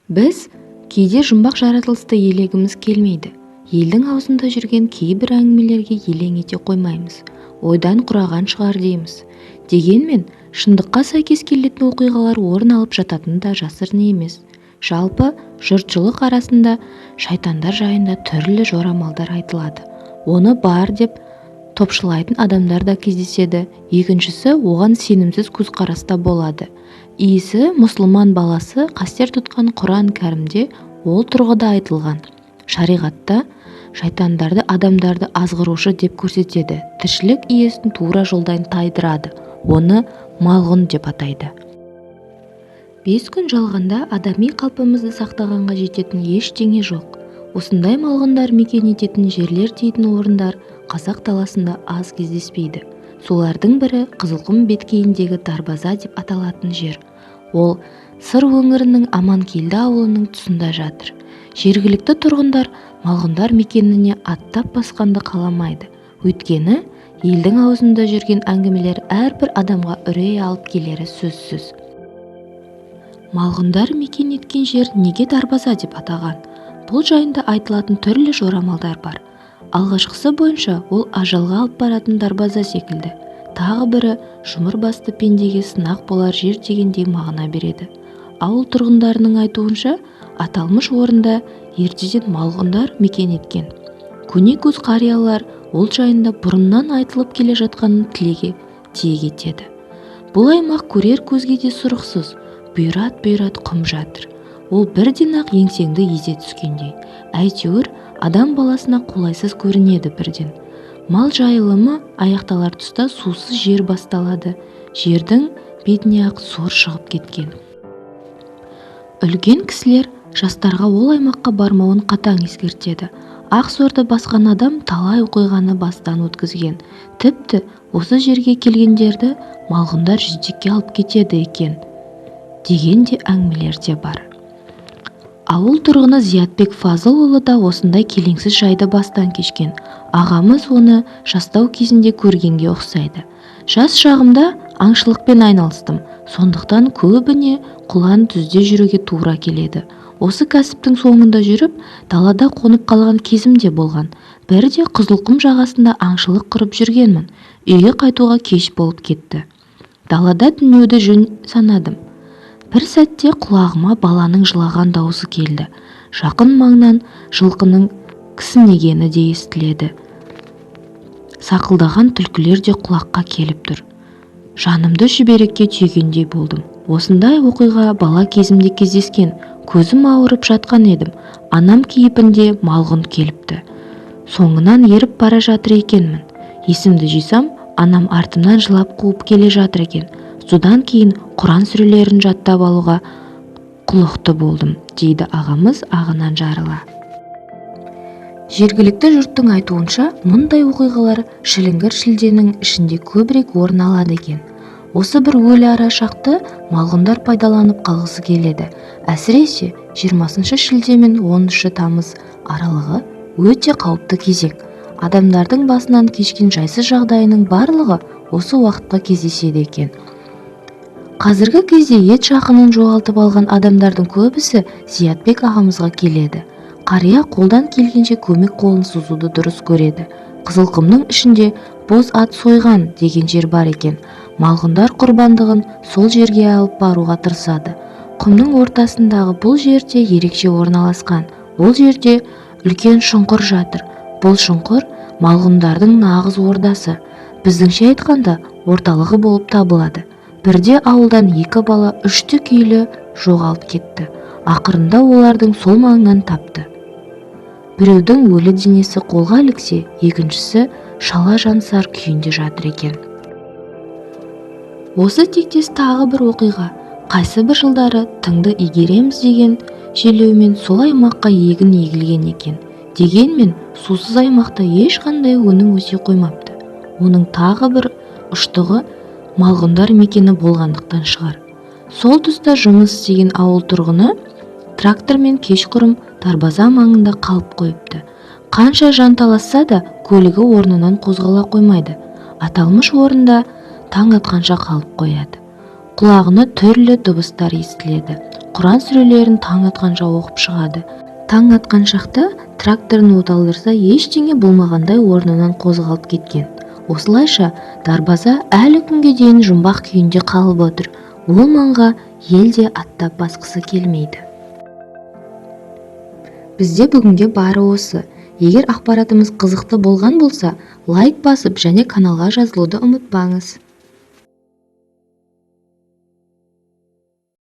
Біз кейде жұмбақ жаратылысты елегіміз келмейді. Елдің аузында жүрген кейбір әңгімелерге елең ете қоймаймыз. Ойдан құраған шығар дейміз. Дегенмен, шындыққа сәйкес келетін оқиғалар орын алып жататыны да жасырын емес. Жалпы, жұртшылық арасында шайтандар жайында түрлі жорамалдар айтылады. Оны бар деп топшылайтын адамдар да кездеседі. Екіншісі, оған сенімсіз көзқараста болады. Иісі мұсылман баласы қастер тұтқан Құран кәрімде ол тұрғыда айтылған. Шариғатта шайтандарды адамдарды азғырушы деп көрсетеді. Тіршілік иесін тура жолдан тайдырады. Оны малғұн деп атайды. 5 күн жалғанда адами қалпымызды сақтағанға жететін ештеңе жоқ. Осындай малғұндар мекен ететін жерлер дейтін орындар қазақ даласында аз кездеспейді. Солардың бірі Қызылқұм беткейіндегі Дарбаза деп аталатын жер. Ол Сыр өңірінің Аманкелді ауылының тұсында жатыр. Жергілікті тұрғындар малғұндар мекеніне аттап басқанды қаламайды. Өйткені елдің аузында жүрген әңгімелер әрбір адамға үрей алып келері сөзсіз. Малғұндар мекен еткен жер неге Дарбаза деп атаған? Бұл жайында айтылатын түрлі жорамалдар бар. Алғашқысы бойынша ол ажалға алып баратын Дарбаза секілді. Тағы бірі жұмыр басты пендеге сынақ болар жер дегендей мағына береді. Ауыл тұрғындарының айтуынша, аталмыш орында ертеден малғұндар мекен еткен. Көне көз қариялар ол жайында бұрыннан айтылып келе жатқанын тілеге тиек етеді. Бұл аймақ көрер көзге де сұрықсыз, бұйрат құм жатыр. Ол бірден-ақ еңсеңді езе түскендей. Әйтеуір адам баласына қолайсыз көрінеді бірден. Мал жайылымы аяқталар тұста сусыз жер басталады. Жердің бетіне ақ сор шығып кеткен. Үлкен кісілер жастарға ол аймаққа бармауын қатаң ескертеді. Ақ сорды басқан адам талай оқиғаны бастан өткізген. Тіпті осы жерге келгендерді малғұндар жетекке алып кетеді екен деген де әңгімелер де бар. Ауыл тұрғыны Зиятбек Фазылұлы да осындай келеңсіз жайды бастан кешкен. Ағамыз оны жастау кезінде көргенге ұқсайды. Жас шағымда аңшылықпен айналыстым. Сондықтан көбіне құлан түзде жүруге тура келеді. Осы кәсіптің соңында жүріп, далада қонып қалған кезім де болған. Бірде Қызылқұм жағасында аңшылық құрып жүргенмін. Үйге қайтуға кеш болып кетті. Далада түнеуді жөн санадым. Бір сәтте құлағыма баланың жылаған дауысы келді. Жақын маңнан жылқының кісінегені де естіледі. Сақылдаған түлкілер де құлаққа келіп тұр. Жанымды шүберекке түйгендей болдым. Осындай оқиға бала кезімде кездескен. Көзім ауырып жатқан едім. Анам кейпінде малғұн келіпті. Соңынан еріп бара жатыр екенмін. Есімді жисам, анам артымнан жылап қуып келе жатыр екен. Содан кейін Құран сүрелерін жаттап алуға құлықты болдым, дейді ағамыз ағынан жарыла. Жергілікті жұрттың айтуынша, мұндай оқиғалар шіліңгір шілденің ішінде көбірек орын алады екен. Осы бір өлі ара шақты малғұндар пайдаланып қалғысы келеді. Әсіресе 20 шілде мен 10 тамыз аралығы өте қауіпті кезек. Адамдардың басынан кешкен жайсыз жағдайының барлығы осы уақытқа кездеседі екен. Қазіргі кезде ет жақынын жоғалтып алған адамдардың көбісі Зиятбек ағамызға келеді. Қария қолдан келгенше көмек қолын созуды дұрыс көреді. Қызылқұмның ішінде боз ат сойған деген жер бар екен. Малғұндар құрбандығын сол жерге алып баруға тырысады. Құмның ортасындағы бұл жерде ерекше орналасқан. Ол жерде үлкен шұңқыр жатыр. Бұл шұңқыр малғұндардың нағыз ордасы. Біздіңше айтқанда орталығы болып табылады. Бірде ауылдан 2 бала 3-2 жоғалып кетті. Ақырында олардың сол маңнан тапты. Біреудің өлі денесі қолға іліксе, екіншісі шала жансар күйінде жатыр екен. Осы тектес тағы бір оқиға. Қайсы бір жылдары тыңды игереміз деген желеумен сол аймаққа егін егілген екен. Дегенмен сусыз аймақта ешқандай өнім өсе қоймапты. Оның тағы бір ұштығы малғұндар мекені болғандықтан шығар. Сол тұста жұмыс істеген ауыл тұрғыны трактормен кешқұрым Дарбаза маңында қалып қойыпты. Қанша жанталасса да көлігі орнынан қозғала қоймайды. Аталмыш орында таң атқанша қалып қояды. Құлағына түрлі дыбыстар естіледі. Құран сүрелерін таң атқанша оқып шығады. Таң атқан шақта тракторын от алдырса, ештеңе болмағандай орнынан қозғалып кеткен. Осылайша дарбаза әлі күнге дейін жұмбақ күйінде қалып отыр. Ол маңға ел де аттап басқысы келмейді. Бізде бүгінге бары осы. Егер ақпаратымыз қызықты болған болса, лайк басып және каналға жазылуды ұмытпаңыз.